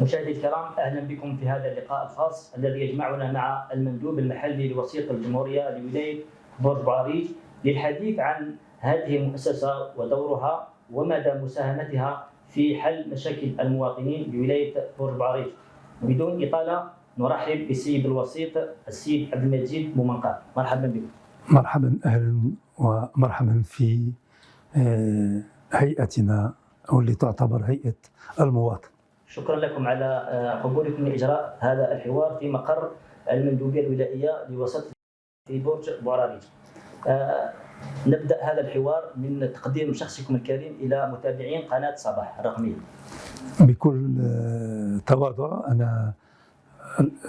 مشاهدي الكرام، اهلا بكم في هذا اللقاء الخاص الذي يجمعنا مع المندوب المحلي لوسيط الجمهوريه لولايه برج بوعريج للحديث عن هذه المؤسسه ودورها ومدى مساهمتها في حل مشاكل المواطنين بولايه برج بوعريج. بدون اطاله نرحب بالسيد الوسيط السيد عبد المجيد بومنقار. مرحبا بكم. مرحبا، اهلا ومرحبا في هيئتنا واللي تعتبر هيئه المواطن. شكرا لكم على قبولكم لاجراء هذا الحوار في مقر المندوبيه الولائيه لوسط في برج بوعريج. نبدا هذا الحوار من تقديم شخصكم الكريم الى متابعين قناه صباح الرقميه. بكل تواضع، انا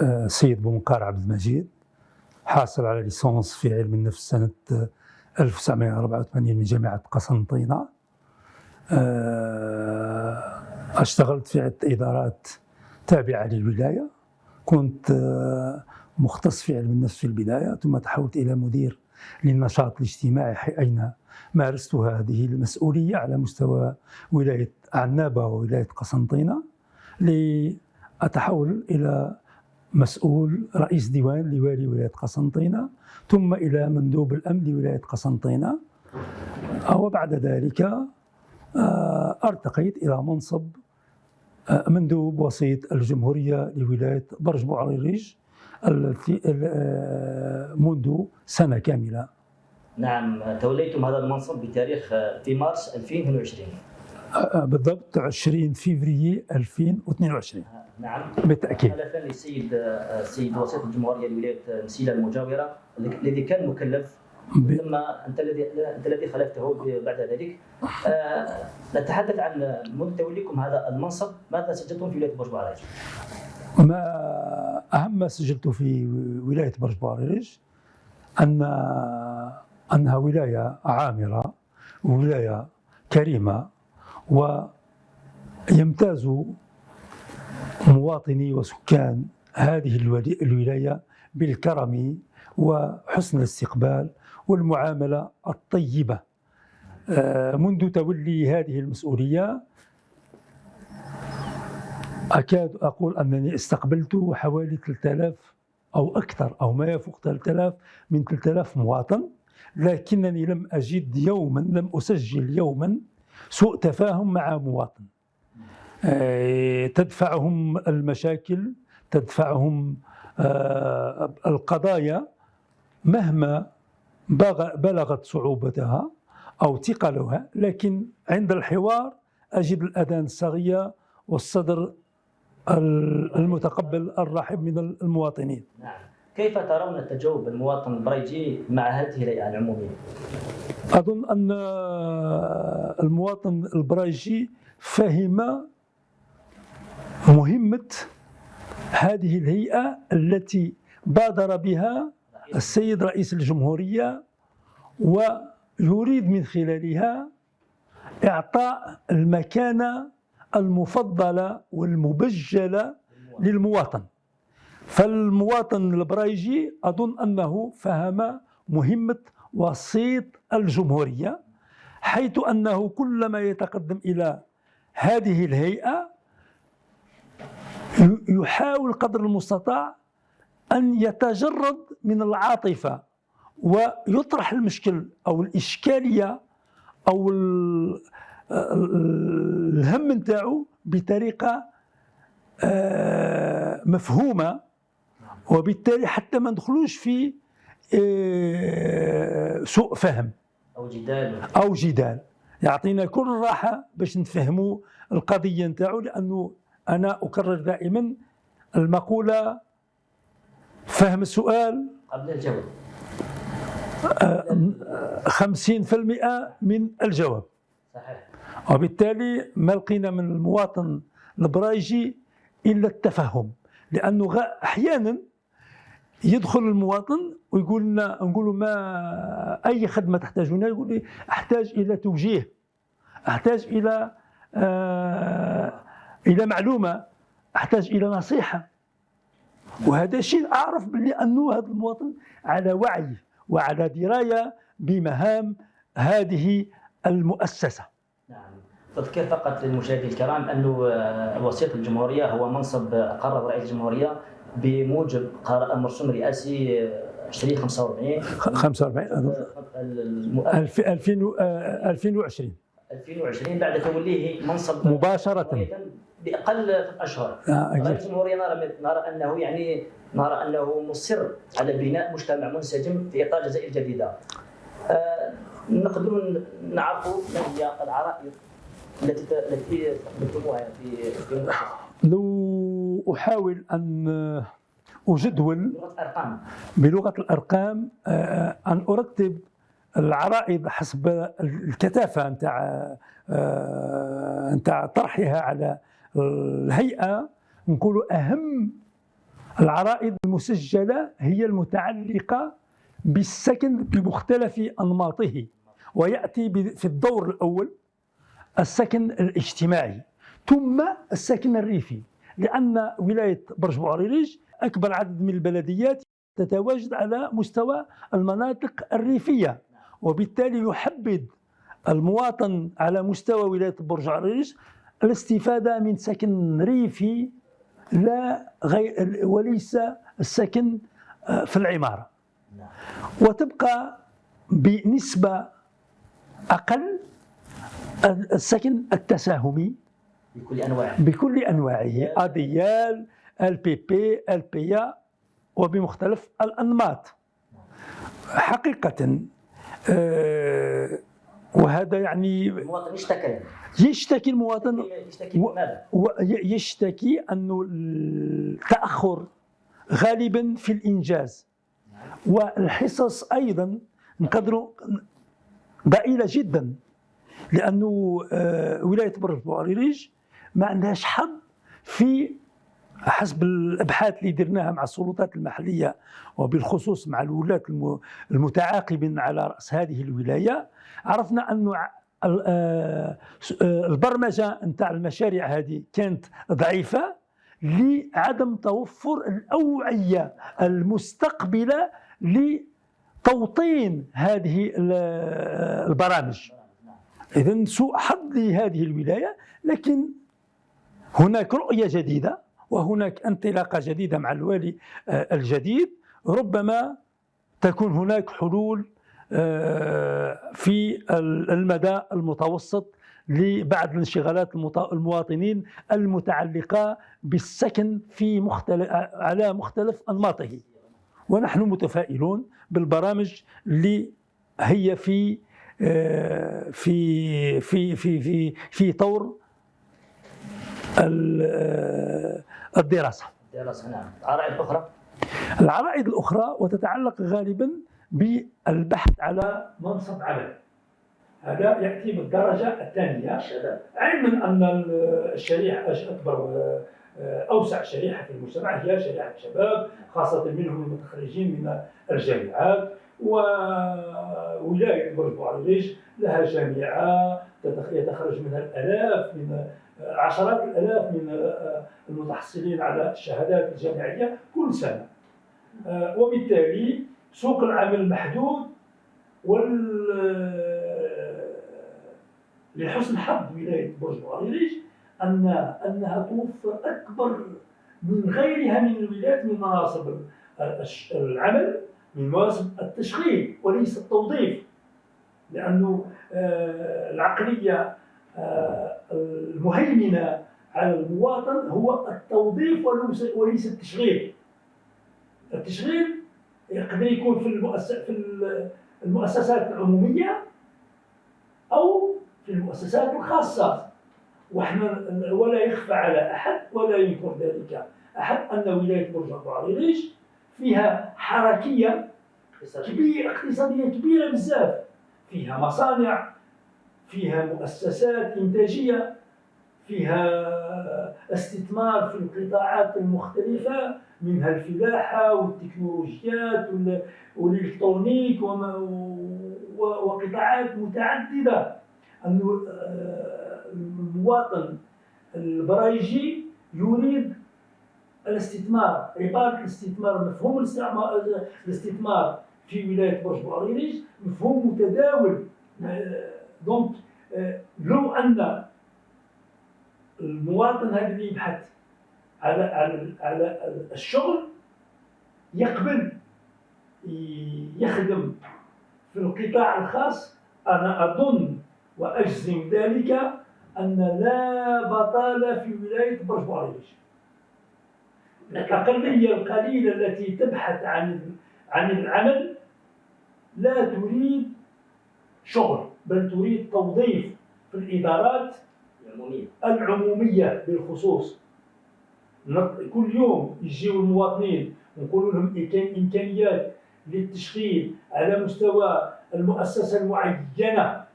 السيد بومنقار عبد المجيد، حاصل على ليسانس في علم النفس سنه 1984 من جامعه قسنطينه. اشتغلت في عدة إدارات تابعة للولاية. كنت مختص في علم النفس في البداية، ثم تحولت إلى مدير للنشاط الاجتماعي، أين مارست هذه المسؤولية على مستوى ولاية عنابة وولاية قسنطينة، لأتحول إلى مسؤول رئيس ديوان لوالي ولاية قسنطينة، ثم إلى مندوب الأمن لولاية قسنطينة. وبعد ذلك ارتقيت إلى منصب مندوب وسيط الجمهورية لولاية برج بوعريج منذ سنة كاملة. نعم، توليتم هذا المنصب بتاريخ في مارس 2022. بالضبط 20 فبراير 2022. نعم بالتأكيد. خلفا للسيد وسيط الجمهورية لولاية مسيلة المجاورة الذي كان مكلف، ثم انت الذي خلفته بعد ذلك. نتحدث عن منذ توليكم هذا المنصب، ماذا سجلتم في ولايه برج بوعريج؟ اهم ما سجلت في ولايه برج بوعريج انها ولايه عامره، ولايه كريمه، ويمتاز مواطني وسكان هذه الولايه بالكرم وحسن الاستقبال والمعاملة الطيبة. منذ تولي هذه المسؤولية أكاد أقول أنني استقبلت حوالي 3000 أو أكثر أو ما يفوق 3000 من 3000 مواطن، لكنني لم أسجل يوما سوء تفاهم مع مواطن. تدفعهم المشاكل، تدفعهم القضايا مهما بلغت صعوبتها أو ثقلها، لكن عند الحوار أجد الأذان الصاغية والصدر المتقبل الرحب من المواطنين. نعم. كيف ترون تجاوب المواطن البريجي مع هذه الهيئة العمومية؟ أظن أن المواطن البريجي فهم مهمة هذه الهيئة التي بادر بها السيد رئيس الجمهورية، ويريد من خلالها إعطاء المكانة المفضلة والمبجلة للمواطن. فالمواطن البريجي أظن أنه فهم مهمة وسيط الجمهورية، حيث أنه كلما يتقدم إلى هذه الهيئة يحاول قدر المستطاع أن يتجرد من العاطفة ويطرح المشكل أو الإشكالية أو الهم نتاعو بطريقة مفهومة، وبالتالي حتى ما ندخلوش في سوء فهم أو جدال. يعطينا كل راحة باش نفهموا القضية نتاعو، لأنه أنا أكرر دائما المقولة: فهم السؤال قبل الجواب 50% من الجواب. صحيح. وبالتالي ما لقينا من المواطن البريجي إلا التفهم، لأنه أحيانا يدخل المواطن ويقول لنا، نقول ما أي خدمة تحتاجونها، يقول لي أحتاج إلى توجيه، أحتاج إلى معلومة، أحتاج إلى نصيحة. وهذا الشيء أعرف بلي أنه هذا المواطن على وعي وعلى دراية بمهام هذه المؤسسة. نعم. تذكير فقط للمشاهدين الكرام أنه وسيط الجمهورية هو منصب قرر رئيس الجمهورية بموجب مرسوم رئاسي 2045 2020 بعد توليه منصب مباشرة بأقل 3 أشهر. رئيس الجمهورية نرى أنه مصر على بناء مجتمع منسجم في إطار الجزائر الجديدة. نقدر نعرف ما هي العرائض التي استخدمتموها في المؤسسة؟ لو أحاول أن أجدول بلغة الأرقام أن أرتب العرائض حسب الكثافة نتاع طرحها على الهيئة. نقول أهم العرائض المسجلة هي المتعلقة بالسكن بمختلف أنماطه، ويأتي في الدور الأول السكن الاجتماعي ثم السكن الريفي، لأن ولاية برج بوعريريج أكبر عدد من البلديات تتواجد على مستوى المناطق الريفية، وبالتالي يحبذ المواطن على مستوى ولاية برج بوعريريج الاستفادة من سكن ريفي وليس السكن في العمارة، وتبقى بنسبة أقل السكن التساهمي بكل أنواعه، أديال، البي، البيا، وبمختلف الأنماط حقيقة. وهذا يعني المواطن يشتكي المواطن يشتكي أنه التأخر غالبا في الإنجاز، والحصص أيضا نقدر ضئيلة جدا، لأنه ولاية برج بوعريريج ما عندهاش حظ في حسب الأبحاث اللي درناها مع السلطات المحلية وبالخصوص مع الولاة المتعاقبين على رأس هذه الولاية. عرفنا أنه البرمجة نتاع المشاريع هذه كانت ضعيفة لعدم توفر الأوعية المستقبلة لتوطين هذه البرامج. إذن سوء حظ لهذه الولاية، لكن هناك رؤية جديدة وهناك انطلاقة جديدة مع الوالي الجديد، ربما تكون هناك حلول في المدى المتوسط لبعض الانشغالات المواطنين المتعلقة بالسكن على مختلف أنماطه. ونحن متفائلون بالبرامج اللي هي في في في في في في طور الدراسة. نعم. العرائض الأخرى وتتعلق غالبا بالبحث على منصب عمل، هذا يأتي بالدرجة الثانية، علما أن الشريحة أكبر أوسع شريحة في المجتمع هي شريحة الشباب، خاصة منهم المتخرجين من الجامعات. وولاية برج بوعريريج لها جامعة يتخرج منها الآلاف من عشرات الآلاف من المتحصلين على الشهادات الجامعية كل سنة، وبالتالي سوق العمل محدود. لحسن حظ ولاية برج بوعريريج أنها توفر أكبر من غيرها من الولايات من مناصب العمل، من مناصب التشغيل وليس التوظيف، لأنه العقلية المهيمنة على المواطن هو التوظيف وليس التشغيل. التشغيل يقدر يكون في المؤسسات العمومية أو في المؤسسات الخاصة، ولا يخفى على أحد ولا ينكر ذلك أحد أن ولاية برج بوعريريج فيها حركية اقتصادية كبيرة بزاف، فيها مصانع، فيها مؤسسات إنتاجية، فيها استثمار في القطاعات المختلفة منها الفلاحة والتكنولوجيات والإلكترونيك وقطاعات متعددة. المواطن البرايجي يريد الاستثمار، عبارة الاستثمار، مفهوم الاستثمار في ولاية برج بوعريريج مفهوم متداول. دونك لو أن المواطن هذا اللي يبحث على الشغل يقبل يخدم في القطاع الخاص، أنا أظن وأجزم ذلك أن لا بطالة في ولاية برج بوعريش. الأقلية القليلة التي تبحث عن العمل لا تريد شغل، بل تريد توظيف في الإدارات العمومية بالخصوص. كل يوم يجيو المواطنين ونقول لهم إمكانيات للتشغيل على مستوى المؤسسة المعينة.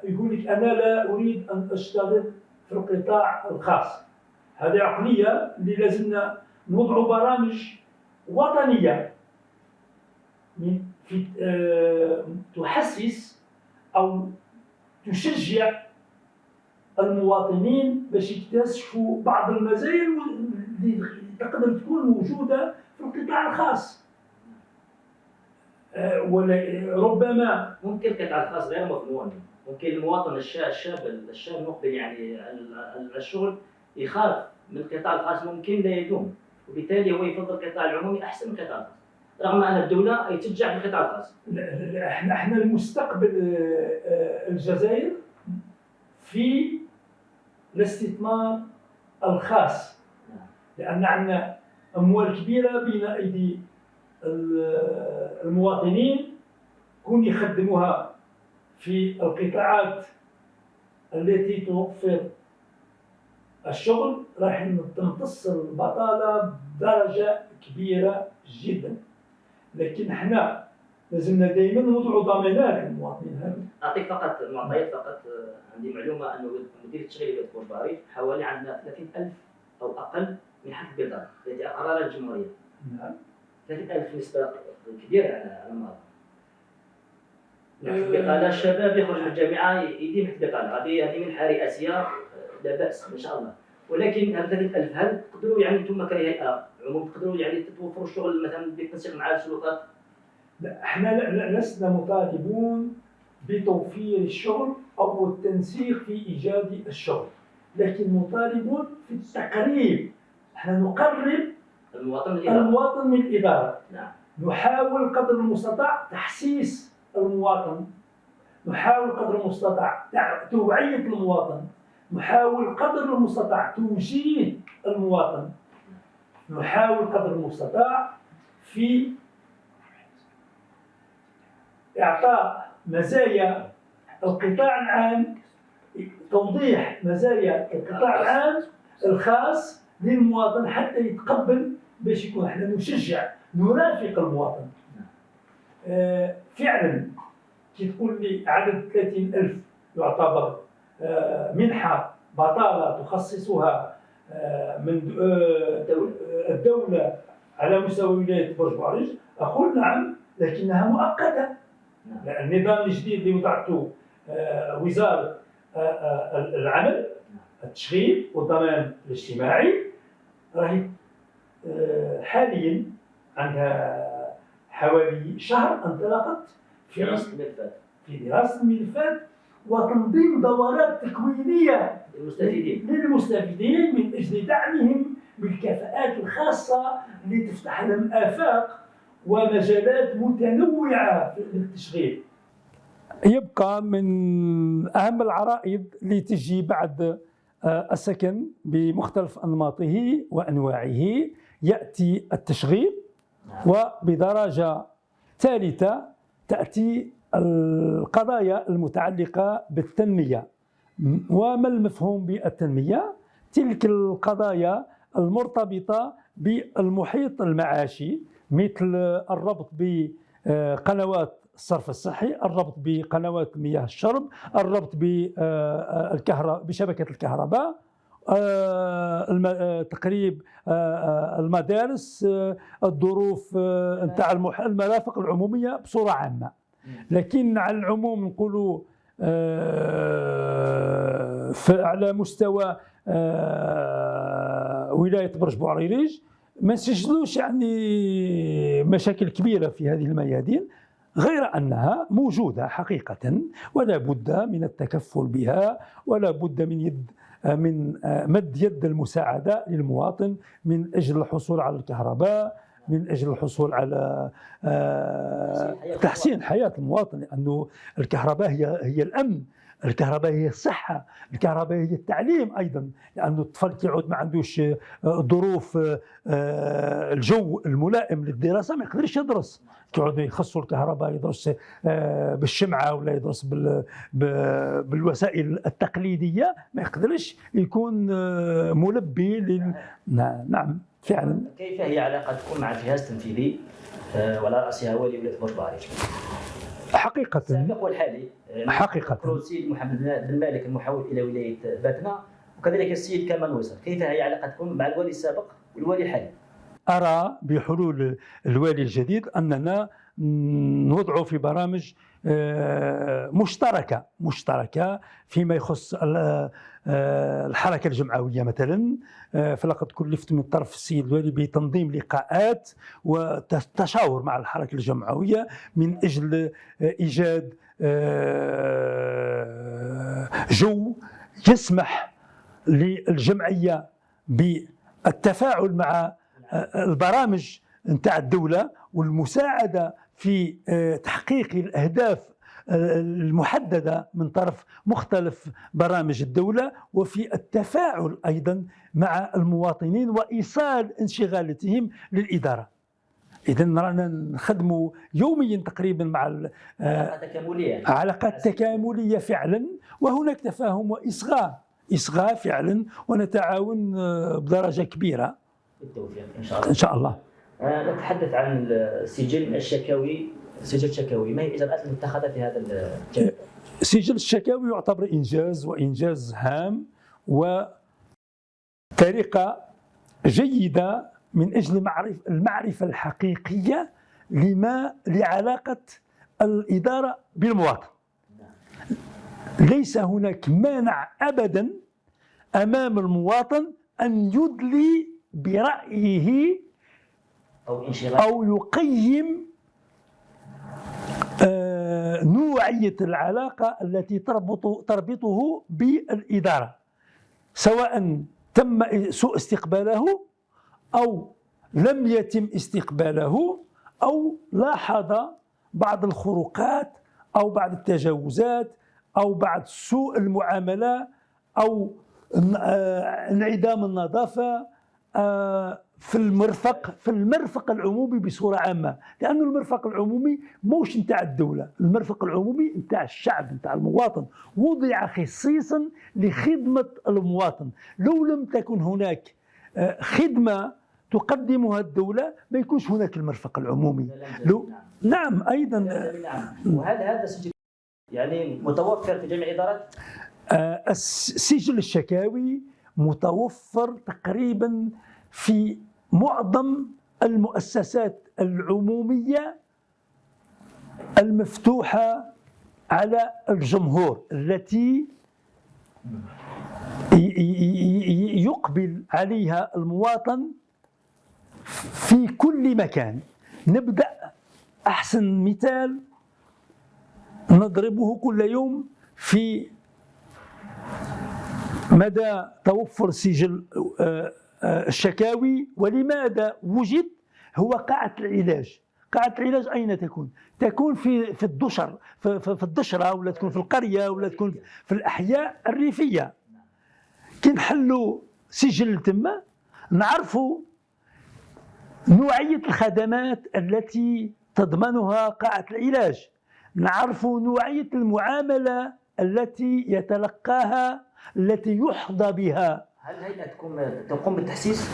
يقول لك أنا لا أريد أن أشتغل في القطاع الخاص. هذه عقلية اللي لازمنا نوضع برامج وطنية في تحسس أو تشجع المواطنين باش يكتشفوا بعض المزايا اللي تقدر تكون موجودة في القطاع الخاص. ربما ممكن القطاع الخاص غير مضمون، ممكن المواطن الشاب المقبل يعني على الشغل يخاف من القطاع الخاص، ممكن لا يدوم، وبالتالي هو يفضل القطاع العمومي احسن من القطاع الخاص، رغم ان الدوله تشجع في القطاع الخاص. احنا المستقبل الجزائر في الاستثمار الخاص، لان عندنا اموال كبيره بين ايدي المواطنين كون يخدموها في القطاعات التي توفر الشغل، راح تمتص البطاله بدرجه كبيره جدا. لكن احنا لازمنا دائما نوضعوا ضمانات للمواطنين هذا. اعطيك فقط معطيات فقط. عندي معلومه انه مدير التشغيل في برج بوعريش حوالي عندنا 30,000 او اقل من حق البطاله التي اقررها الجمهوريه. نعم. 30,000 نسبه كبيره على ما البطاله. الشباب يخرج من الجامعه يديم حق البطاله، هذه منحه رئاسيه لا باس ان شاء الله. ولكن هذا 30,000 هل تقدروا يعني انتم كهيئه عموم تقدروا يعني توفروا الشغل مثلا بالتنسيق مع السلطات؟ لا، احنا لسنا مطالبون بتوفير الشغل او التنسيق في ايجاد الشغل، لكن مطالبون في التقريب. احنا نقرب المواطن من الاداره. نعم. نحاول قدر المستطاع تحسيس المواطن، نحاول قدر المستطاع توعيه المواطن، نحاول قدر المستطاع توجيه المواطن، نحاول قدر المستطاع في إعطاء مزايا القطاع العام، توضيح مزايا القطاع العام الخاص للمواطن حتى يتقبل، باش يكون احنا نشجع نرافق المواطن. فعلا كي تقول لي عدد 30,000 يعتبر منحة بطالة تخصصها من الدولة على مستوى ولاية برج بوعريش، أقول نعم، لكنها مؤقتة. النظام الجديد اللي وضعته وزارة العمل التشغيل والضمان الاجتماعي راهي حاليا عندها حوالي شهر انطلقت في دراسة الملفات وتنظيم دورات تكوينية للمستفيدين من أجل دعمهم بالكفاءات الخاصة اللي تفتح لهم آفاق ومجالات متنوعة في التشغيل. يبقى من أهم العرائض اللي تجي بعد السكن بمختلف أنماطه وأنواعه يأتي التشغيل، وبدرجة ثالثة تأتي القضايا المتعلقة بالتنمية. وما المفهوم بالتنمية؟ تلك القضايا المرتبطة بالمحيط المعاشي، مثل الربط بقنوات الصرف الصحي، الربط بقنوات مياه الشرب، الربط بشبكة الكهرباء، تقريب المدارس، الظروف نتاع المرافق العمومية بصورة عامة. لكن على العموم نقولوا على مستوى ولاية برج بوعريريج ما نسجلوش يعني مشاكل كبيرة في هذه الميادين، غير أنها موجودة حقيقة ولا بد من التكفل بها، ولا بد من يد من مد يد المساعدة للمواطن من أجل الحصول على الكهرباء، من أجل الحصول على تحسين حياة المواطن، لأنه الكهرباء هي الأمن، الكهرباء هي الصحة، الكهرباء هي التعليم أيضا، لأنه الطفل كيعود ما عندوش ظروف الجو الملائم للدراسة ما يقدرش يدرس، كيعود يخصوا الكهرباء يدرس بالشمعة ولا يدرس بالوسائل التقليدية، ما يقدرش يكون ملبي نعم فعلا. كيف هي علاقتكم مع الجهاز التنفيذي وعلى رأسها ولي ولاية بورسعيد؟ حقيقة السابق والحالي حقيقة السيد محمد بن مالك المحول إلى ولاية باتنا، وكذلك السيد كمال وزر، كيف هي علاقتكم مع الولي السابق والولي الحالي؟ أرى بحلول الوالي الجديد أننا نوضع في برامج مشتركة فيما يخص الحركة الجمعوية مثلا، فلقد كلفت من طرف السيد الوالي بتنظيم لقاءات وتشاور مع الحركة الجمعوية من أجل إيجاد جو يسمح للجمعية بالتفاعل مع البرامج نتاع الدولة والمساعدة في تحقيق الأهداف المحددة من طرف مختلف برامج الدولة، وفي التفاعل أيضا مع المواطنين وإيصال انشغالاتهم للإدارة. إذا رانا نخدموا يوميا تقريبا مع علاقات تكاملية فعلا، وهناك تفاهم وإصغاء فعلا، ونتعاون بدرجة كبيرة بالتوفيق إن شاء الله. إن شاء الله. نتحدث عن السجل الشكاوي، ما هي الإجراءات المتخذة في هذا الجانب؟ سجل الشكاوي يعتبر إنجاز هام وطريقة جيدة من أجل المعرفة الحقيقية لعلاقة الإدارة بالمواطن. ليس هناك مانع أبدا أمام المواطن أن يدلي برأيه أو يقيم نوعية العلاقة التي تربطه بالإدارة، سواء تم سوء استقباله أو لم يتم استقباله أو لاحظ بعض الخروقات أو بعض التجاوزات أو بعض سوء المعاملة أو انعدام النظافة في المرفق العمومي بصورة عامة، لأن المرفق العمومي موش نتاع الدولة، المرفق العمومي نتاع الشعب نتاع المواطن، وضع خصيصا لخدمة المواطن. لو لم تكن هناك خدمة تقدمها الدولة ما يكونش هناك المرفق العمومي. نعم أيضا. وهل هذا السجل يعني متوفر في جميع الإدارات؟ السجل الشكاوي متوفر تقريبا في معظم المؤسسات العمومية المفتوحة على الجمهور التي يقبل عليها المواطن في كل مكان. نبدأ أحسن مثال نضربه كل يوم في مدى توفر سجل الشكاوي. ولماذا وجد؟ هو قاعة العلاج. قاعة العلاج أين تكون؟ تكون في الدشر، في الدشرة، ولا تكون في القرية، ولا تكون في الأحياء الريفية. كي نحلوا سجل تما نعرفوا نوعية الخدمات التي تضمنها قاعة العلاج، نعرفوا نوعية المعاملة التي يتلقاها، التي يحظى بها. هل هيئتكم تقوم بالتحسيس؟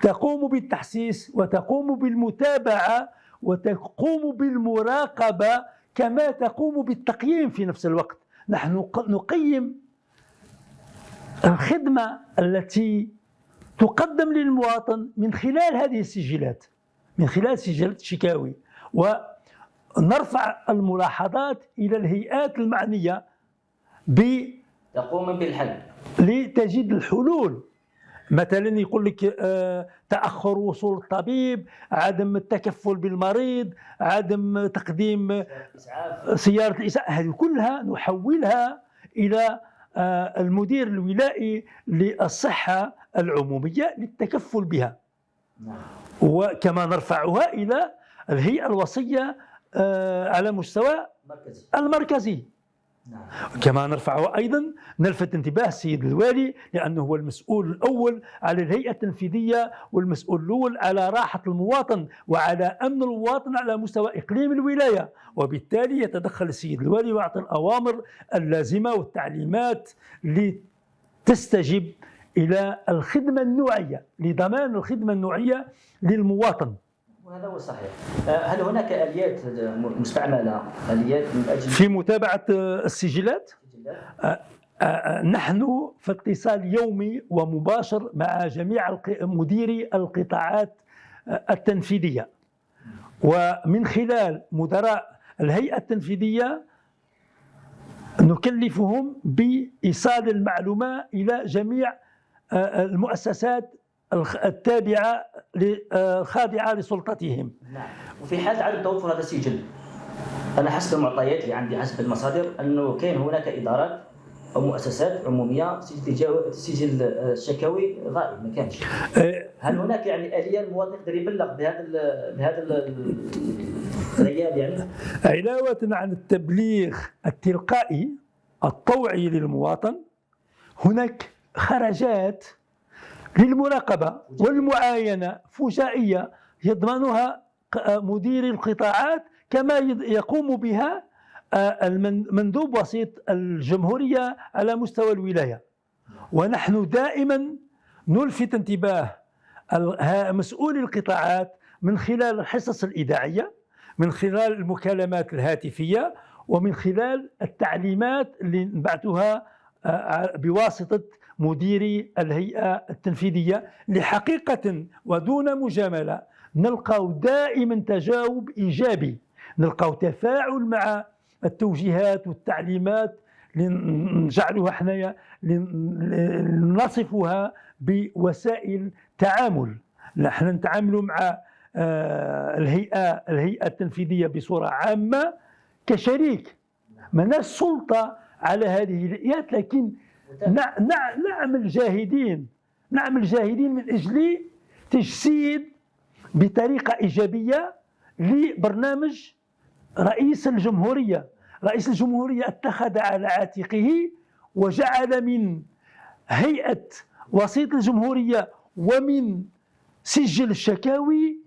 تقوم بالتحسيس وتقوم بالمتابعة وتقوم بالمراقبة، كما تقوم بالتقييم في نفس الوقت. نحن نقيم الخدمة التي تقدم للمواطن من خلال هذه السجلات، من خلال سجلات الشكاوي، ونرفع الملاحظات إلى الهيئات المعنية تقوم بالحل لتجد الحلول. مثلا يقول لك تأخر وصول الطبيب، عدم التكفل بالمريض، عدم تقديم سيارة الإسعاف، هذه كلها نحولها إلى المدير الولائي للصحة العمومية للتكفل بها. نعم. وكما نرفعها إلى الهيئة الوصية على مستوى المركزي. نعم. كما نرفعها أيضا نلفت انتباه السيد الوالي، لأنه هو المسؤول الأول على الهيئة التنفيذية والمسؤول الأول على راحة المواطن وعلى أمن المواطن على مستوى إقليم الولاية، وبالتالي يتدخل السيد الوالي ويعطي الأوامر اللازمة والتعليمات لتستجب إلى الخدمة النوعية، لضمان الخدمة النوعية للمواطن. وهذا هو صحيح. هل هناك آليات مستعملة، آليات من أجل في متابعة السجلات؟ نحن في اتصال يومي ومباشر مع جميع مديري القطاعات التنفيذية، ومن خلال مدراء الهيئة التنفيذية نكلفهم بإيصال المعلومة إلى جميع المؤسسات التابعة الخاضعة لسلطتهم. نعم. وفي حال عدم توفر هذا السجل، أنا حسب المعطيات اللي عندي حسب المصادر أنه كان هناك إدارات أو مؤسسات عمومية سجل الشكاوي غائب ما كانش. هل هناك يعني آلية المواطن يقدر يبلغ بهذا الغياب يعني؟ علاوة عن التبليغ التلقائي الطوعي للمواطن، هناك خرجات للمراقبة والمعاينة فجائية يضمنها مدير القطاعات كما يقوم بها المندوب وسيط الجمهورية على مستوى الولاية. ونحن دائما نلفت انتباه مسؤولي القطاعات من خلال الحصص الإذاعية، من خلال المكالمات الهاتفية، ومن خلال التعليمات اللي نبعثها بواسطة مديري الهيئة التنفيذية. لحقيقة ودون مجاملة نلقى دائما تجاوب إيجابي، نلقى تفاعل مع التوجيهات والتعليمات نجعلها حنايا نصفها بوسائل تعامل. نحن نتعامل مع الهيئة التنفيذية بصورة عامة كشريك، مالناش سلطة على هذه الهيئات، لكن نعمل جاهدين من أجل تجسيد بطريقة إيجابية لبرنامج رئيس الجمهورية. رئيس الجمهورية اتخذ على عاتقه وجعل من هيئة وسيط الجمهورية ومن سجل الشكاوي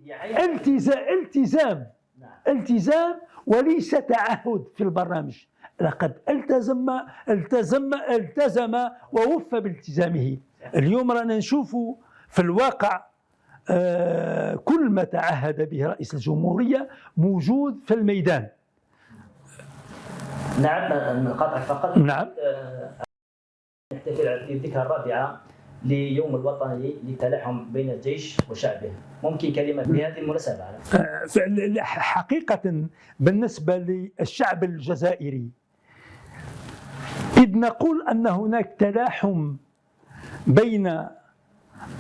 التزام وليس تعهد في البرنامج. لقد التزم ووفى بالتزامه. اليوم رانا نشوف في الواقع كل ما تعهد به رئيس الجمهورية موجود في الميدان. نعم. نقاطعك فقط. نعم. نحتفل في الذكرى الرابعة ليوم الوطني للتلاحم بين الجيش وشعبه، ممكن كلمة في هذه المناسبة؟ حقيقة بالنسبة للشعب الجزائري، إذ نقول أن هناك تلاحم بين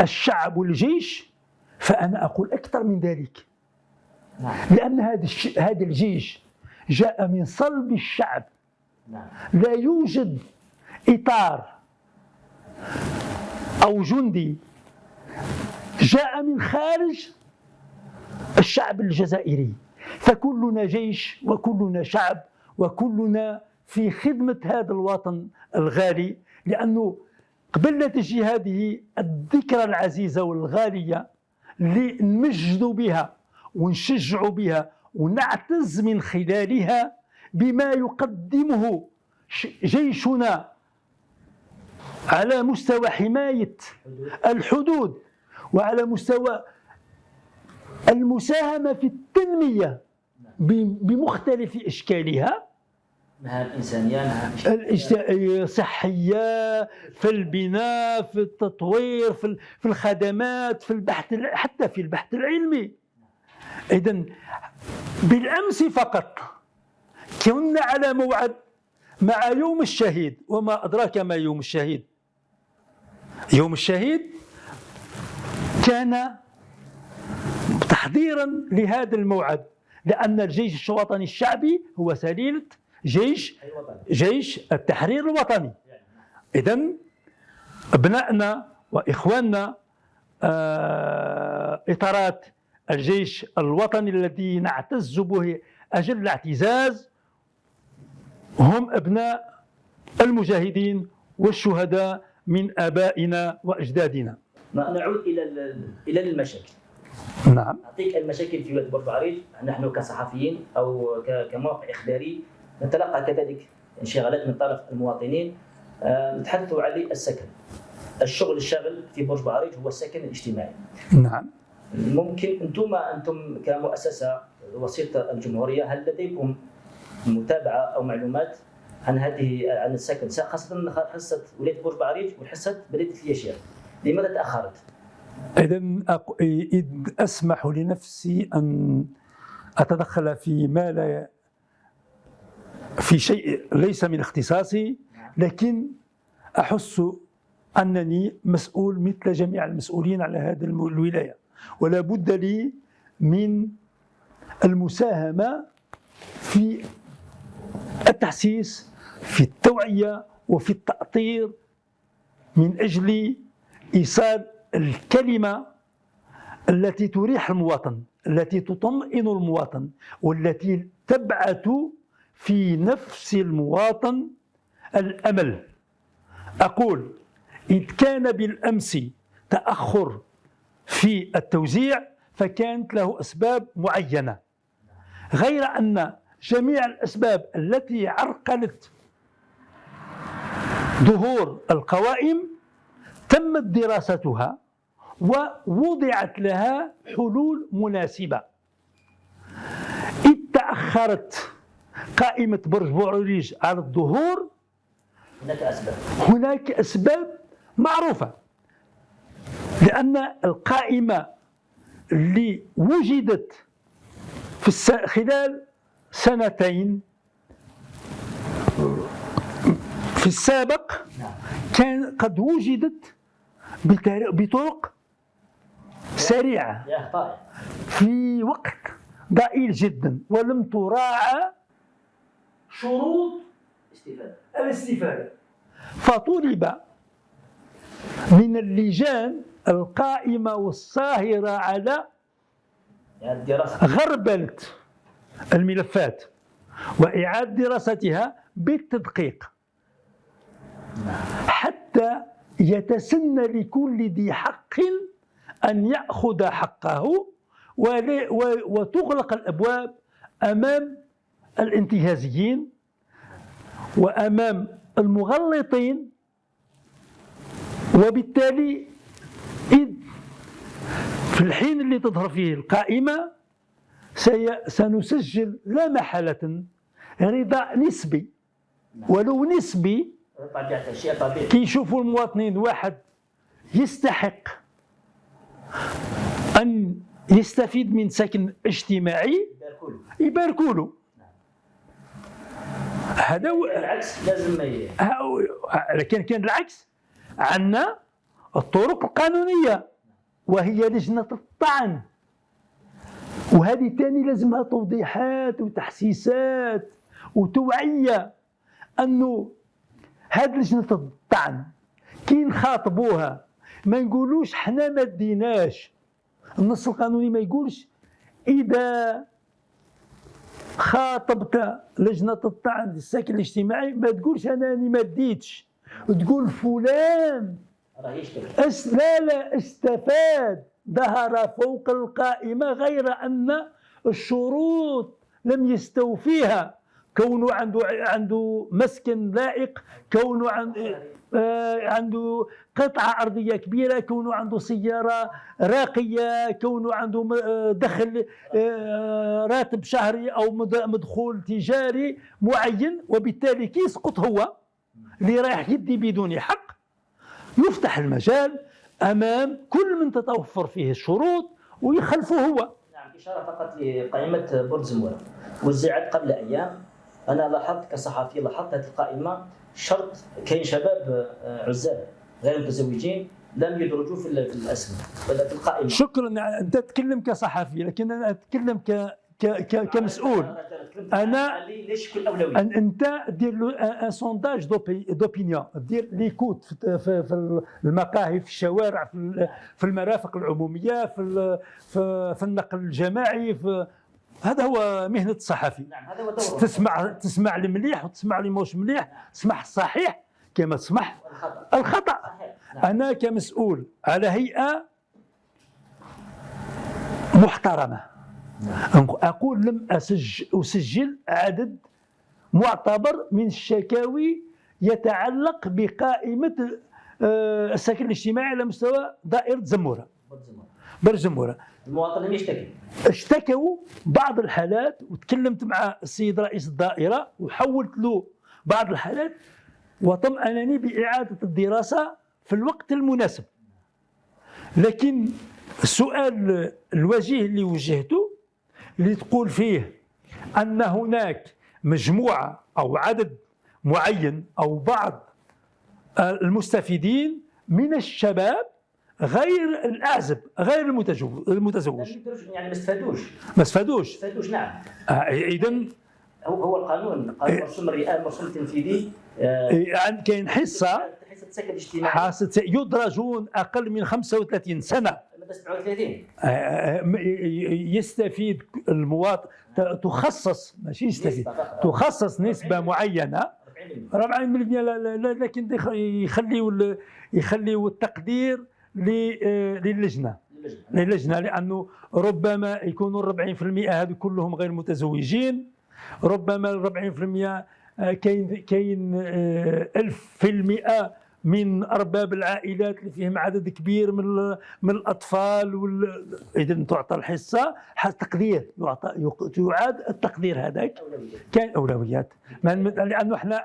الشعب والجيش، فأنا أقول أكثر من ذلك. لأن هذا الجيش جاء من صلب الشعب. لا يوجد إطار أو جندي جاء من خارج الشعب الجزائري، فكلنا جيش وكلنا شعب وكلنا في خدمة هذا الوطن الغالي. لأنه قبل تجي هذه الذكرى العزيزة والغالية اللي نمجد بها ونشجع بها ونعتز من خلالها بما يقدمه جيشنا على مستوى حماية الحدود وعلى مستوى المساهمة في التنمية بمختلف أشكالها، مهام إنسانية، مهام صحية، في البناء، في التطوير، في الخدمات، في البحث، حتى في البحث العلمي. إذن بالأمس فقط كنا على موعد مع يوم الشهيد، وما أدراك ما يوم الشهيد. يوم الشهيد كان تحضيرا لهذا الموعد، لأن الجيش الوطني الشعبي هو سليلة جيش التحرير الوطني. إذن أبنائنا وإخواننا إطارات الجيش الوطني الذي نعتز به أجل الاعتزاز هم أبناء المجاهدين والشهداء من آبائنا وأجدادنا. نعود إلى المشاكل. نعم. أعطيك المشاكل في ولاية بورسعيد. نحن كصحفيين أو كموقع إخباري نتلقى كذلك انشغالات من طرف المواطنين. نتحدث عن السكن. الشغل الشاغل في برج بعريج هو السكن الاجتماعي. نعم. ممكن أنتم كمؤسسة وسيطة الجمهورية هل لديكم متابعة أو معلومات عن السكن، خاصة حصة ولاية برج بعريج وحصة بلدية اليشير؟ لماذا تأخرت؟ إذن أسمح لنفسي أن أتدخل في شيء ليس من اختصاصي، لكن أحس أنني مسؤول مثل جميع المسؤولين على هذه الولاية، ولا بد لي من المساهمة في التحسيس، في التوعية وفي التأطير من أجل إيصال الكلمة التي تريح المواطن، التي تطمئن المواطن، والتي تبعث في نفس المواطن الأمل. أقول إذ كان بالأمس تأخر في التوزيع فكانت له أسباب معينة، غير أن جميع الأسباب التي عرقلت ظهور القوائم تمت دراستها ووضعت لها حلول مناسبة. إذ تأخرت قائمة برج بعريج على الظهور هناك أسباب معروفة، لأن القائمة اللي وجدت خلال سنتين في السابق كان قد وجدت بطرق سريعة في وقت ضئيل جدا، ولم تراعى شروط الاستفادة. فطلب من اللجان القائمة والصاهرة على غربلة الملفات وإعادة دراستها بالتدقيق حتى يتسنى لكل ذي حق أن يأخذ حقه، وتغلق الأبواب أمام الانتهازيين وأمام المغلطين. وبالتالي إذ في الحين اللي تظهر فيه القائمة سنسجل لا محالة رضا نسبي، ولو نسبي، كي يشوفوا المواطنين واحد يستحق أن يستفيد من سكن اجتماعي يباركوا له. هذا العكس لازم لكن كان العكس. عندنا الطرق القانونية وهي لجنة الطعن، وهذه تاني لازمها توضيحات وتحسيسات وتوعية أنه هذه لجنة الطعن كي نخاطبوها ما نقولوش حنا ما ديناش. النص القانوني ما يقولش إذا خاطبت لجنة الطعن السكن الاجتماعي ما تقولش أنا ما ديتش، تقول فلان لا استفاد ظهر فوق القائمة، غير أن الشروط لم يستوفيها، كونه عنده مسكن لائق، كونه عنده قطعة أرضية كبيرة، كونه عنده سيارة راقية، كونه عنده دخل راتب شهري أو مدخول تجاري معين. وبالتالي كي يسقط هو اللي رايح يدي بدون حق يفتح المجال أمام كل من تتوفر فيه الشروط ويخلفه هو. نعم، إشارة فقط لقائمة برج زمورة وزعت قبل أيام. أنا لاحظت كصحفي هذه القائمة شرط كاين شباب عزاب غير متزوجين لم يدرجوا في الاسم في القائمة. شكرا. أنت تتكلم كصحفي، لكن أنا أتكلم كمسؤول. انا ليش كل اولويه؟ انت دير له ان سونداج دوبينيون، دير ليكوت في المقاهي، في الشوارع، في المرافق العموميه، في النقل الجماعي، هذا هو مهنه الصحفي. نعم هذا هو دوره. تسمع المليح وتسمع اللي مش مليح، تسمع الصحيح كما تسمح الخطا. نعم. انا كمسؤول على هيئه محترمه اقول لم اسجل عدد معتبر من الشكاوي يتعلق بقائمه السكن الاجتماعي على مستوى دائره زموره. برج زموره المواطن لم يشتكي. اشتكوا بعض الحالات، وتكلمت مع السيد رئيس الدائره وحولت له بعض الحالات، وطمأنني بإعادة الدراسة في الوقت المناسب. لكن السؤال الوجيه اللي وجهته اللي تقول فيه أن هناك مجموعة أو عدد معين أو بعض المستفيدين من الشباب غير الأعزب غير المتزوج يعني ما استفادوش. نعم. إذن هو القانون مرسوم الرئاسي مرسوم التنفيذي يعني كاين حصه السكن الاجتماعي يدرجون اقل من 35 سنه بس 37 يستفيد المواطن، تخصص ماشي يستفيد، تخصص نسبه معينه 40%. لكن يخليوا التقدير للجنه لانه ربما يكونوا 40% هذو كلهم غير متزوجين، ربما 40% كاين 1000% من ارباب العائلات اللي فيهم عدد كبير من الاطفال اذا تعطى الحصه تقدير، يعاد التقدير هذاك كاين اولويات. لانه احنا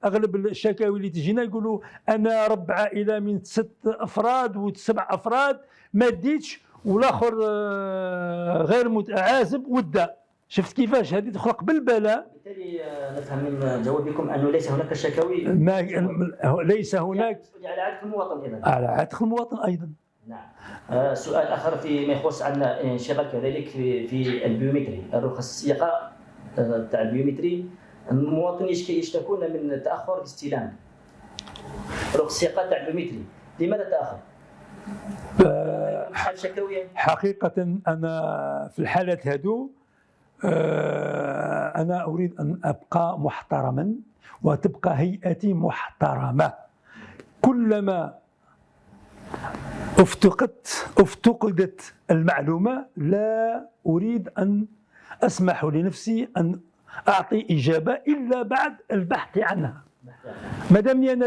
اغلب الشكاوي اللي تجينا يقولوا انا رب عائله من 6 أفراد و7 أفراد ما ديتش، والاخر غير عازب ودا. شفت كيفاش هذه تخلق بالبلاء. بالتالي نفهم من جوابكم انه ليس هناك شكاوي، ليس هناك على عاتق المواطن اذا على عاتق المواطن ايضا. نعم. سؤال اخر فيما يخص عندنا انشغال كذلك في البيومتري، الرخص السياقه تاع البيومتري. المواطن يشتكون من تاخر استلام رخص السياقه تاع البيومتري. لماذا تاخر؟ حقيقه انا في الحالات هذو أنا أريد أن أبقى محترما وتبقى هيئتي محترمة. كلما افتقدت المعلومة لا أريد أن أسمح لنفسي أن أعطي إجابة إلا بعد البحث عنها. ما دام أنا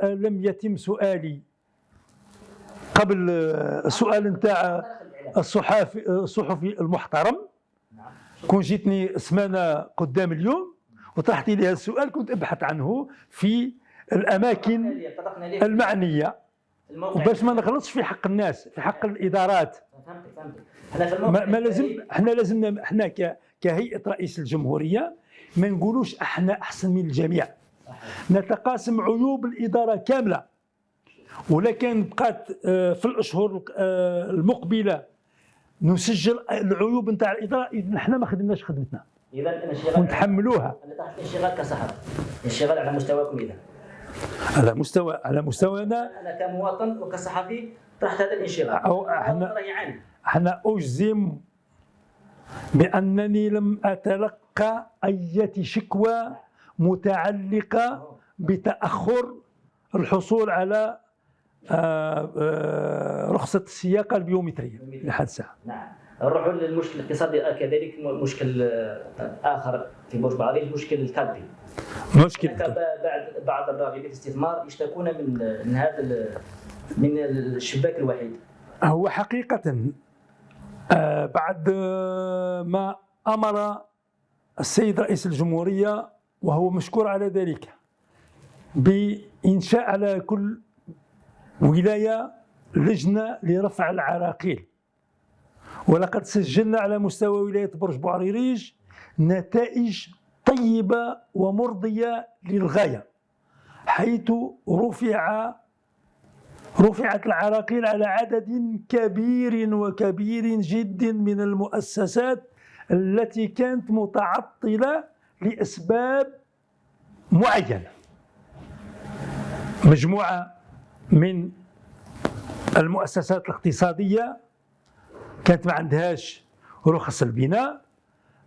لم يتم سؤالي قبل السؤال نتاع الصحفي المحترم، كون جيتني سمانة قدام اليوم وطرحتي لي هذا السؤال كنت أبحث عنه في الأماكن المعنية وباش ما نغلطش في حق الناس، في حق الإدارات. احنا لازمنا احنا كهيئة رئيس الجمهورية ما نقولوش احنا أحسن من الجميع، نتقاسم عيوب الإدارة كاملة، ولكن بقات في الأشهر المقبلة نسجل العيوب نتاع الاداره، اذا احنا ما خدمناش خدمتنا اذا الانشغال ونتحملوها. انا تحت الانشغال كصحفي، انشغال على مستواكم اذا على مستوانا انا كمواطن وكصحفي تحت هذا الانشغال. احنا اجزم بانني لم اتلقى اي شكوى متعلقه بتاخر الحصول على رخصة السياقة البيومترية لحد الساعة. نعم. نروحوا للمشكل الاقتصادي كذلك، مشكل آخر في برج بعريش، مشكل الكالبي. بعض الراغبين في الاستثمار يشتكون من هذا من الشباك الوحيد. هو حقيقة بعد ما أمر السيد رئيس الجمهورية وهو مشكور على ذلك بإنشاء على كل ولاية لجنة لرفع العراقيل، ولقد سجلنا على مستوى ولاية برج بوعريريج نتائج طيبة ومرضية للغاية، حيث رفعت العراقيل على عدد كبير جدا من المؤسسات التي كانت متعطلة لأسباب معينة. مجموعة من المؤسسات الاقتصادية كانت ما عندهاش رخص البناء،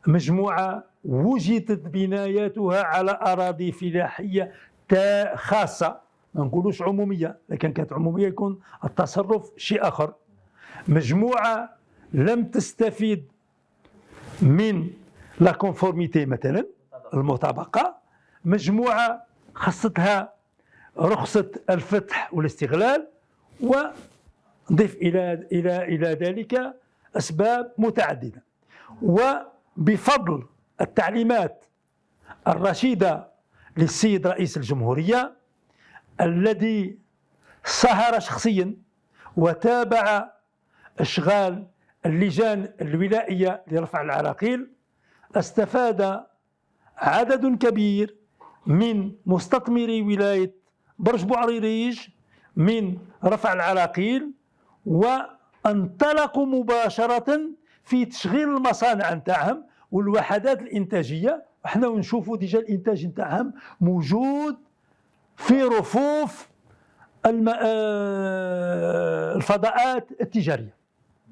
مجموعة وجدت بناياتها على أراضي فلاحية خاصة، ما نقولوش عمومية، لكن كانت عمومية يكون التصرف شيء آخر. مجموعة لم تستفيد من لا كونفورميتي مثلا المطابقة، مجموعة خصتها رخصة الفتح والاستغلال، وضيف إلى ذلك أسباب متعددة. وبفضل التعليمات الرشيدة للسيد رئيس الجمهورية الذي سهر شخصيا وتابع إشغال اللجان الولائية لرفع العراقيل، استفاد عدد كبير من مستثمري ولاية برج بوعريريج من رفع العراقيل، وانطلقوا مباشرة في تشغيل المصانع نتاعهم والوحدات الإنتاجية. احنا نشوفوا ديجا الإنتاج نتاعهم موجود في رفوف الفضاءات التجارية.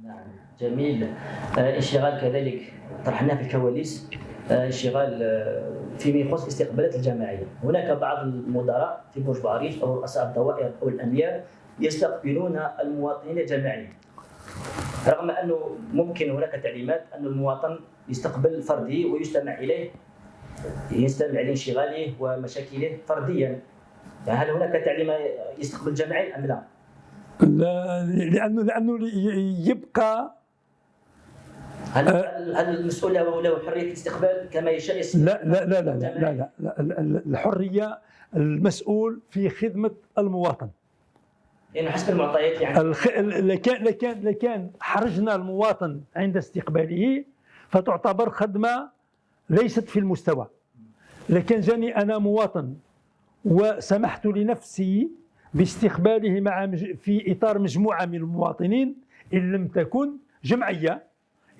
نعم، جميل. انشغال كذلك طرحناه في الكواليس، انشغال فيما يخص الاستقبالات الجماعية. هناك بعض المدراء في برج بوعريج أو رؤساء الدوائر أو الأميال يستقبلون المواطنين جماعيا، رغم أنه ممكن هناك تعليمات أن المواطن يستقبل فردي ويستمع إليه، يستمع لانشغاله ومشاكله فرديا. هل هناك تعليم يستقبل جماعي أم لا؟ لا، لأنه يبقى هل المسؤول له حرية الاستقبال كما يشاء؟ لا لا لا لا لا لا, لا, لا الحرية المسؤول في خدمة المواطن. يعني حسب المعطيات، يعني لكان حرجنا المواطن عند استقباله فتعتبر خدمة ليست في المستوى. لكن جاني أنا مواطن وسمحت لنفسي باستقباله في إطار مجموعة من المواطنين، إن لم تكن جمعية،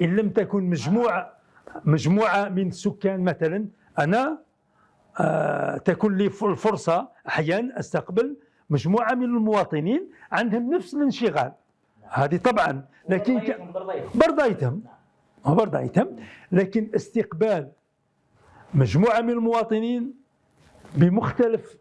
إن لم تكن مجموعة من السكان مثلا، أنا تكون لي الفرصة أحيانا أستقبل مجموعة من المواطنين عندهم نفس الانشغال هذه طبعا، لكن برضايتهم، لكن استقبال مجموعة من المواطنين بمختلف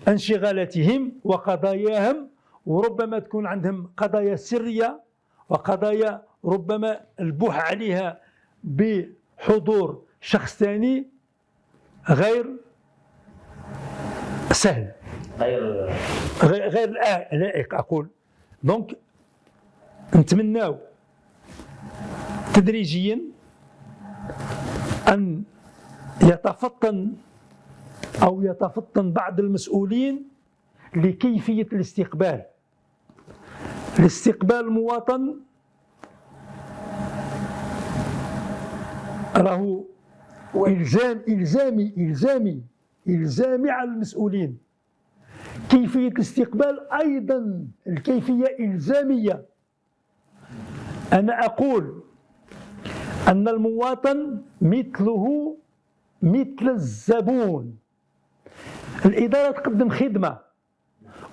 انشغالاتهم وقضاياهم، وربما تكون عندهم قضايا سرية وقضايا ربما البوح عليها بحضور شخص ثاني غير سهل، غير لائق أقول. دونك نتمناو تدريجيا أن يتفطن بعض المسؤولين لكيفية الاستقبال المواطن. راهو إلزامي على المسؤولين. كيفية الاستقبال أيضا الكيفية إلزامية. أنا أقول أن المواطن مثله مثل الزبون، الإدارة تقدم خدمة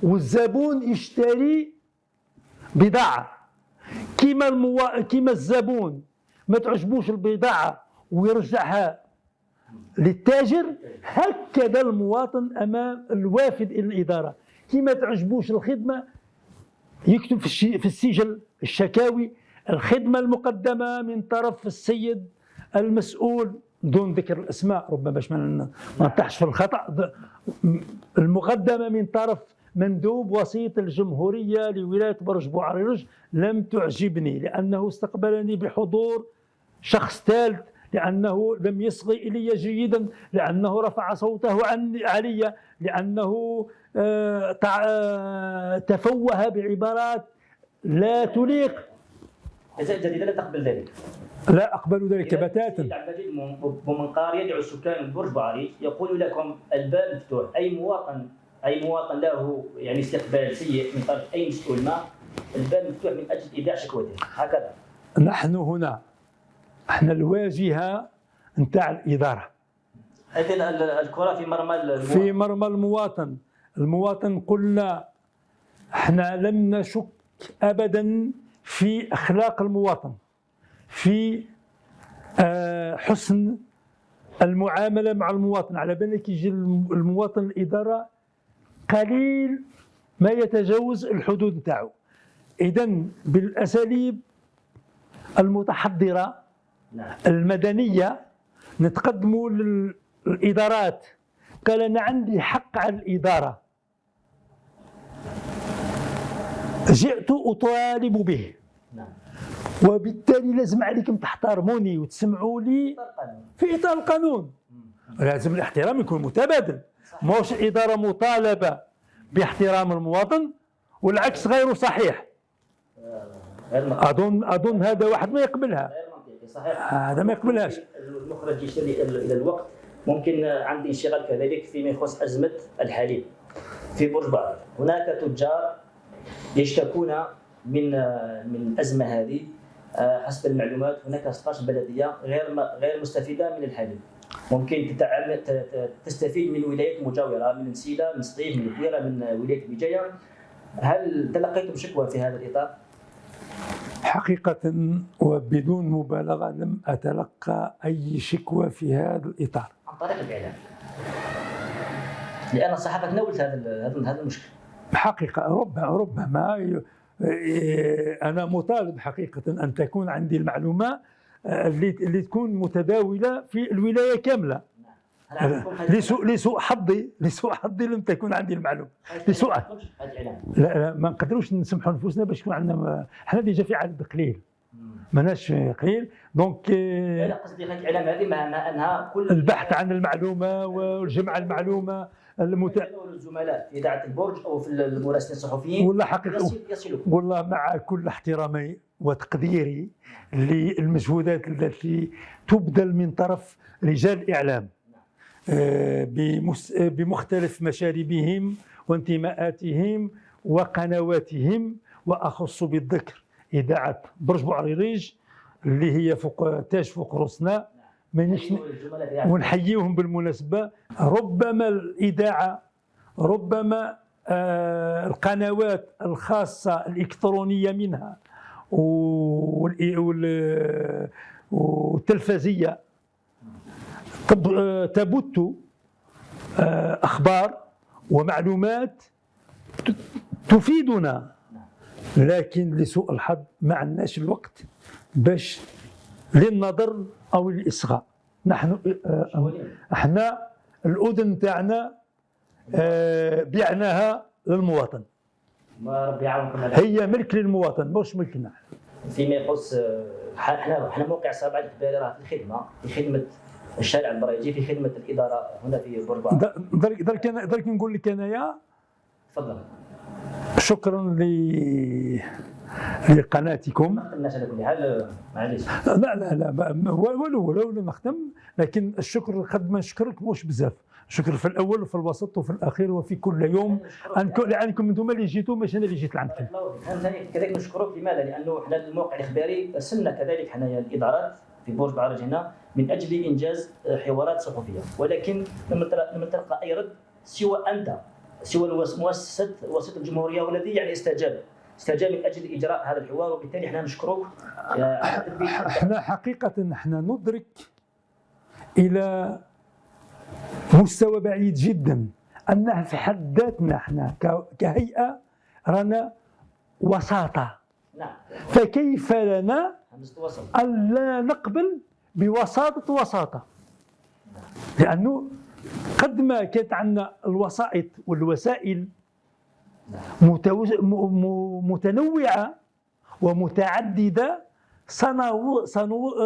والزبون يشتري بضاعة. كما الزبون ما تعجبوش البضاعة ويرجعها للتاجر، هكذا المواطن أمام الوافد إلى الإدارة، كما تعجبوش الخدمة يكتب في السجل الشكاوي الخدمة المقدمة من طرف السيد المسؤول دون ذكر الأسماء ربما باش ما نطيحش في الخطأ، المقدمة من طرف مندوب وسيط الجمهورية لولاية برج بوعريرج لم تعجبني، لأنه استقبلني بحضور شخص ثالث، لأنه لم يصغي إلي جيدا، لأنه رفع صوته علي، لأنه تفوه بعبارات لا تليق. جديدة لا تقبل ذلك؟ لا أقبل ذلك بتاتا. عبد المجيد بومنقار يدعو سكان برج بوعريج، يقول لكم الباب مفتوح، أي مواطن له يعني استقبال سيء من طرف أي مسؤول ما، الباب مفتوح من أجل إيداع شكوته، هكذا. نحن هنا احنا الواجهه نتاع الاداره. إذن الكرة في مرمى في مرمى المواطن قلنا احنا لم نشك ابدا في اخلاق المواطن، في حسن المعامله مع المواطن. على بالك يجي المواطن الاداره قليل ما يتجاوز الحدود نتاعو. اذا بالاساليب المتحضره المدنيه نتقدموا للادارات، قال انا عندي حق على الاداره، جئت اطالب به، وبالتالي لازم عليكم تحترموني وتسمعوا لي في اطار القانون. لازم الاحترام يكون متبادل، ماهوش الاداره مطالبه باحترام المواطن والعكس غير صحيح. اظن هذا واحد ما يقبلها، صحيح. هذا ما يقبلهاش. المخرج يشير الى الوقت، ممكن عندي انشغال كذلك فيما يخص ازمه الحليب في برج بعرج. هناك تجار يشتكون من الازمه هذه. حسب المعلومات هناك 16 بلديه غير مستفيده من الحليب. ممكن تستفيد من ولايات مجاوره، من نسيله، من سطيف، من الدويره، من ولايه بجايه. هل تلقيتم شكوى في هذا الاطار؟ حقيقة وبدون مبالغة لم أتلقى أي شكوى في هذا الإطار. عن طريق الإعلام، لأن الصحافة تناولت هذا المشكل. حقيقة ربما أنا مطالب حقيقة أن تكون عندي المعلومة اللي تكون متداولة في الولاية كاملة. لسوء حظي لم تكن عندي المعلومة. لا ما نقدروش نسمحوا نفوسنا باش يكون عندنا، احنا ديجا في عدد قليل، ماناش قليل. دونك لا قصدي غير الاعلام هذه مع انها كل البحث عن المعلومه وجمع المعلومه الزملاء في اذاعه البرج او في المراسلين الصحفيين والله حقيقه والله مع كل احترامي وتقديري للمجهودات التي تبذل من طرف رجال الاعلام بمختلف مشاربهم وانتماءاتهم وقنواتهم، واخص بالذكر اذاعه برج بوعريريج اللي هي فوق تاج فوق راسنا، ونحييهم بالمناسبه. ربما الاذاعه، ربما القنوات الخاصه الالكترونيه منها والتلفزيه تبث أخبار ومعلومات تفيدنا، لكن لسوء الحظ ما عندناش الوقت باش للنظر أو الإصغاء. احنا الأذن تاعنا بيعناها للمواطن، هي ملك للمواطن مش ملكنا. فيما يخص احنا موقع السابعة الإخباري راه في خدمة الشارع البرايجي، في خدمة الإدارة هنا في برج بعرج. درك نقول لك أنايا تفضل. شكرا لقناتكم. ما قلناش على كل حال، معليش. لا ولو نختم، لكن الشكر قد ما نشكرك مش بزاف. شكر في الاول وفي الوسط وفي الاخير وفي كل يوم، لانكم انتم اللي جيتوا ماشي انا اللي جيت لعندكم. كذلك نشكرك. لماذا؟ لانه احنا الموقع الاخباري ارسلنا كذلك حنايا الادارات في برج بعرج هنا من اجل انجاز حوارات صحفيه، ولكن لم تلقى اي رد سوى مؤسسه وسيط الجمهوريه، والذي يعني استجاب من اجل اجراء هذا الحوار، وبالتالي احنا نشكرك. احنا حقيقه احنا ندرك الى مستوى بعيد جدا ان في حد ذاتنا احنا كهيئه رانا وساطه. نعم. فكيف لنا ان لا نقبل بوساطه؟ لانه قد ما كانت عندنا الوسائط والوسائل متنوعه ومتعدده،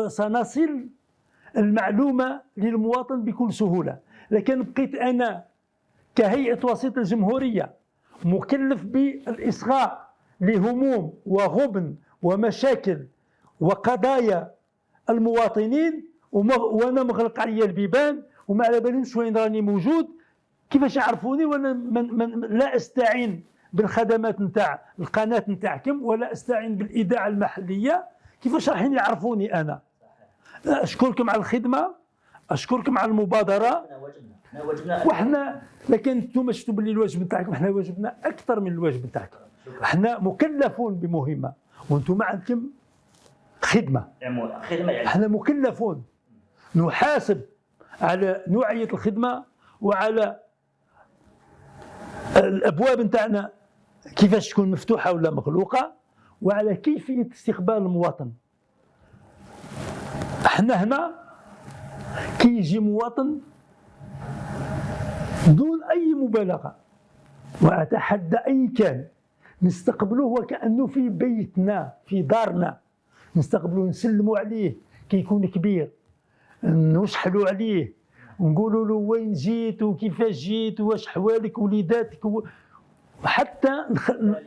سنصل المعلومه للمواطن بكل سهوله. لكن بقيت انا كهيئه وسيط الجمهوريه مكلف بالاصغاء لهموم وغبن ومشاكل وقضايا المواطنين، وانا مغلق عليا البيبان وما على باليش وين راني موجود. كيفاش يعرفوني وانا لا استعين بالخدمات نتاع القناه نتاعكم ولا استعين بالاذاعه المحليه؟ كيفاش راح يعرفوني انا؟ اشكركم على الخدمه، اشكركم على المبادره. احنا وجدنا وحنا لكن انتم شفتوا باللي الواجب نتاعكم، حنا واجبنا اكثر من الواجب نتاعكم. حنا مكلفون بمهمه وانتم عندكم خدمه. خدمه حنا مكلفون نحاسب على نوعيه الخدمه وعلى الابواب نتاعنا كيفاش تكون مفتوحه ولا مغلوقه، وعلى كيفيه استقبال المواطن. احنا هنا كي يجي مواطن دون اي مبالغه، واتحدى اي كان، نستقبلوه وكانه في بيتنا في دارنا، نستقبلوه نسلموا عليه كي يكون كبير، نشحلوا عليه ونقولوا له وين جيت وكيفاش جيت واش حوالك وليداتك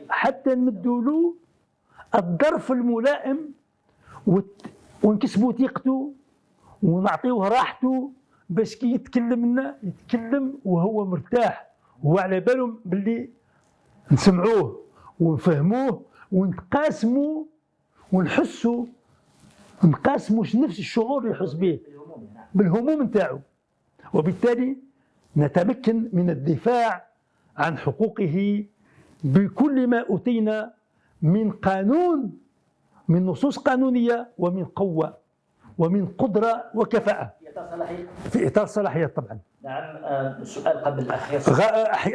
حتى نمدوا له الظرف الملائم ونكسبوا ثقته ونعطيوه راحته باش كي يتكلم لنا يتكلم وهو مرتاح، هو على باله باللي نسمعوه ونفهموه ونتقاسموا ونحسوا نقاسموا نفس الشعور اللي يحس به بالهموم نتاعو، وبالتالي نتمكن من الدفاع عن حقوقه بكل ما أوتينا من قانون، من نصوص قانونية ومن قوة ومن قدرة وكفاءة في إطار صلاحيات طبعا. نعم. سؤال قبل الأخير.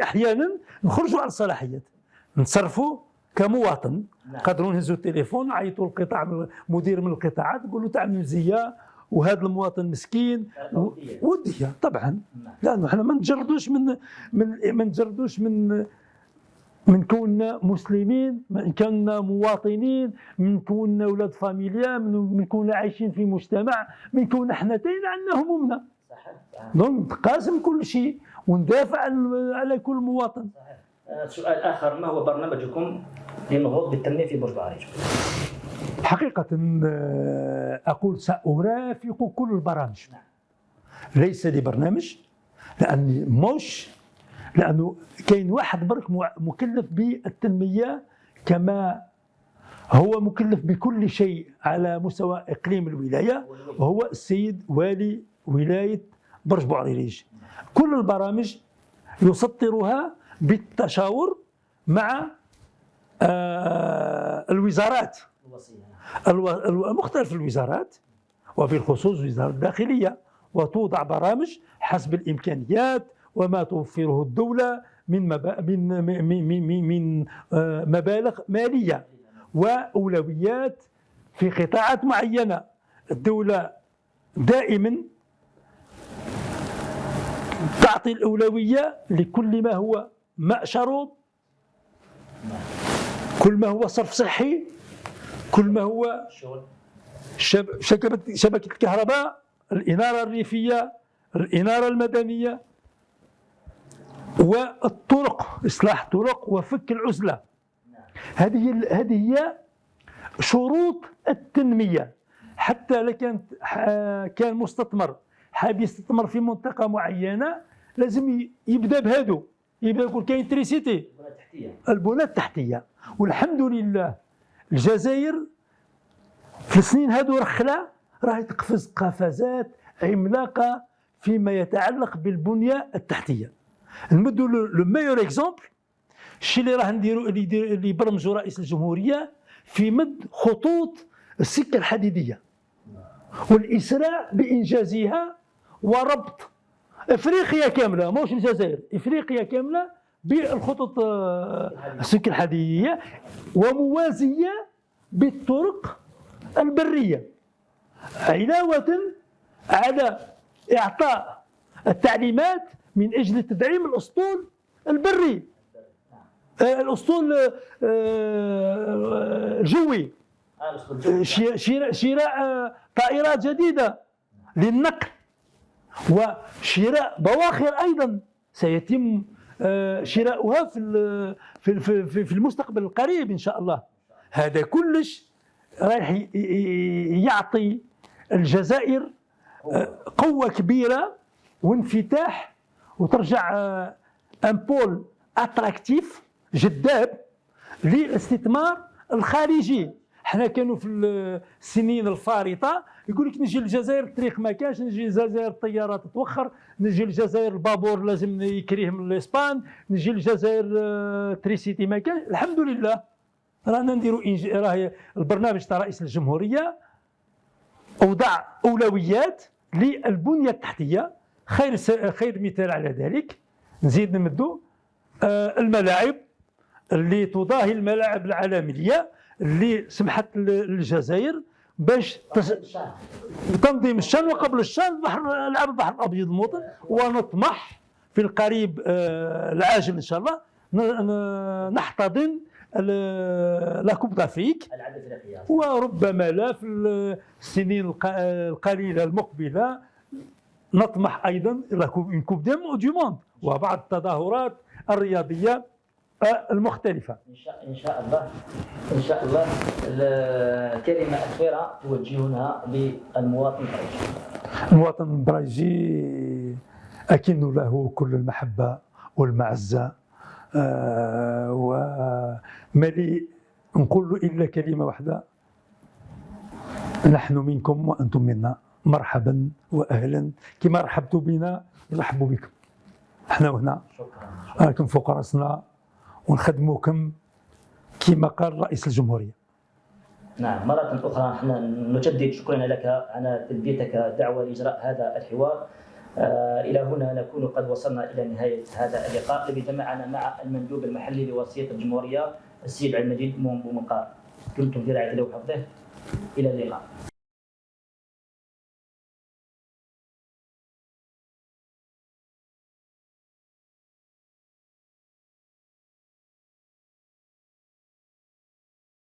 أحيانا نخرجوا على الصلاحيات، نتصرفوا كمواطن. نقدروا نهزوا التليفون نعيطوا القطاع مدير من القطاعات نقول له تعمل مزيه وهذا المواطن مسكين وديه طبعا، لانه احنا ما نجردوش من كوننا مسلمين، من كوننا مواطنين، من كوننا اولاد فاميليا، من كوننا عايشين في مجتمع، من كوننا احنا تاين عندنا همومنا. دونك نتقاسم كل شيء وندافع على كل مواطن. سؤال آخر، ما هو برنامجكم للنهوض بالتنمية في برج بعريج؟ حقيقة أقول سأرافق كل البرامج. ليس لي برنامج لأنه كاين واحد برك مكلف بالتنمية كما هو مكلف بكل شيء على مستوى إقليم الولاية، وهو السيد والي ولاية برج بعريج. كل البرامج يسطرها بالتشاور مع الوزارات مختلف الوزارات وبالخصوص وزارة الداخلية، وتوضع برامج حسب الإمكانيات وما توفره الدولة من مبالغ مالية وأولويات في قطاعات معينة. الدولة دائما تعطي الأولوية لكل ما هو ماء شروب، كل ما هو صرف صحي، كل ما هو شبكة الكهرباء، الإنارة الريفية، الإنارة المدنية، والطرق، إصلاح الطرق وفك العزلة. هذه هي شروط التنمية. حتى لو كان مستثمر حاب يستثمر في منطقة معينة لازم يبدأ بهذا، يبدأ يقول كاين تريسيتي، البنى التحتية. والحمد لله الجزائر في السنين هذو رخلة راهي تقفز قفزات عملاقة فيما يتعلق بالبنية التحتية. نمدوا لو ميور اكزومبل الشيء اللي راه نديروا اللي برمجوا رئيس الجمهورية في مد خطوط السكة الحديدية والإسراع بإنجازها وربط افريقيا كامله، مش الجزائر، افريقيا كامله بالخطوط السكه الحديديه، وموازيه بالطرق البريه، علاوه على اعطاء التعليمات من اجل تدعيم الاسطول البري، الاسطول الجوي، شراء طائرات جديده للنقل، وشراء بواخر ايضا سيتم شراؤها في المستقبل القريب ان شاء الله. هذا كلش راح يعطي الجزائر قوه كبيره وانفتاح، وترجع ان بول اتراكتيف جذاب للاستثمار الخارجي، حنا كانوا في السنين الفارطه يقول لك نجي للجزائر الطريق ما كانش، نجي للجزائر الطيارات تتوخر، نجي للجزائر البابور لازم يكريه من الاسبان، نجي للجزائر تريسيتي ما كانش. الحمد لله رانا نديروا راه البرنامج تاع رئيس الجمهوريه اوضع اولويات للبنيه التحتيه. خير مثال على ذلك نزيد نمدوا الملاعب اللي تضاهي الملاعب العالميه اللي سمحت للجزائر باش تنظيم الشان وقبل الشان لعب البحر الابيض الموطن. ونطمح في القريب العاجل ان شاء الله نحتضن لا كوب دافريك، وربما لا في السنين القليله المقبله نطمح ايضا الى كوب دي موند وبعض التظاهرات الرياضيه المختلفه. ان شاء الله. ان شاء الله. الكلمه الاخيره توجهونها للمواطن البريجي. المواطن البريجي اكن له كل المحبه والمعزه، وملي نقول له الا كلمه واحده: نحن منكم وانتم منا، مرحبا واهلا. كما رحبتوا بنا نرحبوا بكم. احنا هنا راكم فوق راسنا ونخدموكم كما قال رئيس الجمهوريه. نعم، مرة أخرى نحن نجدد شكرنا لك على تلبيتك دعوة لإجراء هذا الحوار. إلى هنا نكون قد وصلنا إلى نهاية هذا اللقاء الذي جمعنا مع المندوب المحلي لوسيط الجمهورية السيد عبد المجيد بومقار. كنتم في رعاية الله وحفظه. إلى اللقاء.